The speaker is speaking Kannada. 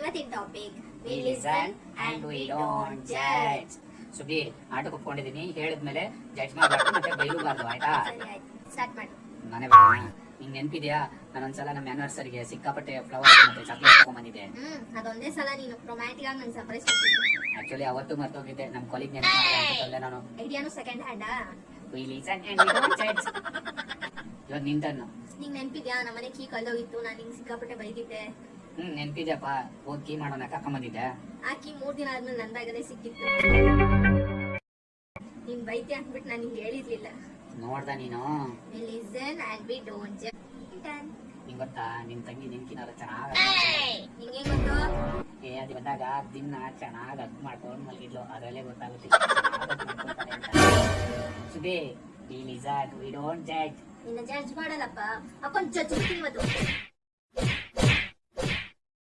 ಇವತ್ತಿನ topic We listen and we don't judge. Subbi ಆಟಕ್ಕೆ ಒಪ್ಕೊಂಡಿದೀನಿ, ಹೇಳಿದ್ಮೇಲೆ ಜಡ್ಜ್ ಮಾಡಬಾರ್ದು ಮತ್ತೆ ಬೈಲೂಬಾರ್ದು, ಆಯ್ತಾ? ಸರಿ ಆಯ್ತು, ಸ್ಟಾರ್ಟ್ ಮಾಡು. ಮನೆ ಬೇಡ. ನಿಂಗೆ ನೆನ್ಪಿದ್ಯಾ, ನಾನೊಂದ್ಸಲ ನಮ್ಮ ಆನಿವರ್ಸರಿಗೆ ಸಿಕ್ಕಾಪಟ್ಟೆ ಫ್ಲವರ್ಸ್ ಮತ್ತೆ ಚಾಕ್ಲೇಟ್ ತಗೊಂಡ್ಬಂದಿದ್ದೆ. ಅದೊಂದೇ ಸಲ ನೀನು ರೊಮ್ಯಾಂಟಿಕ್ ಆಗಿ ನಂಗೆ ಸರ್ಪ್ರೈಸ್ ಕೊಟ್ಟಿದ್ದು. ಆಕ್ಚುಲಿ ಅವತ್ತು ಮರ್ತೋಗಿದ್ದೆ, ನಮ್ಮ ಕೊಲಿಗ್ ನೆನಪು ನಾನು. ಐಡಿಯಾನು second ಹ್ಯಾಂಡಾ? We listen and we don't judge. ಇವಾಗ ನಿನ್ ಟರ್ನ್. ನಿಂಗೆ ನೆನ್ಪಿದ್ಯಾ, ನಮ್ಮನೆ ಕೀ ಕಳ್ದೋಗಿತ್ತು, ನಾನು ನಿಂಗೆ ಸಿಕ್ಕಾಪಟ್ಟೆ ಬೈದಿದ್ದೆ. ನೆನ್ಪಿದ್ಯಪ್ಪ, ಹೋಗಿ ಕೀ ಮಾಡೋಣ ಕರ್ಕೊಂಬಂದಿದ್ದೆ. ಆ ಕೀ 3 ದಿನ ಆದ್ಮೇಲೆ ನನ್ನ ಬ್ಯಾಗಲ್ಲೇ ಸಿಕ್ಕಿತ್ತು. ನೀನ್ ಬೈತಿ ಅಂದ್ಬಿಟ್ಟು ನಾನು ನಿಂಗೆ ಹೇಳಿರ್ಲಿಲ್ಲ. ನೋಡ್ದ ನೀನು? We listen and we don't judge. ನಿಂಗ್ ಗೊತ್ತಾ, ನಿನ್ ತಂಗಿ ನಿನ್ಕಿನಾರ ಚೆನ್ನಾಗ ನಿಂಗೆ ಗೊತ್ತು? ಅದು ಬಂದಾಗ ದಿನ ಚೆನ್ನಾಗ್ ಅದ್ ಮಾಡ್ಕೊಂಡು ಮಲಗಿದ್ಲು, ಅದರಲ್ಲೇ ಗೊತ್ತಾಗುತ್ತೆ. ಸುಬೇ, we listen, we don't judge. ನಿನ್ನ ಜಡ್ಜ್ ಮಾಡಲ್ಲಪ್ಪ, ಅಪ್ಪನ್ ಜಡ್ಜ್ ಇವತ್ತು.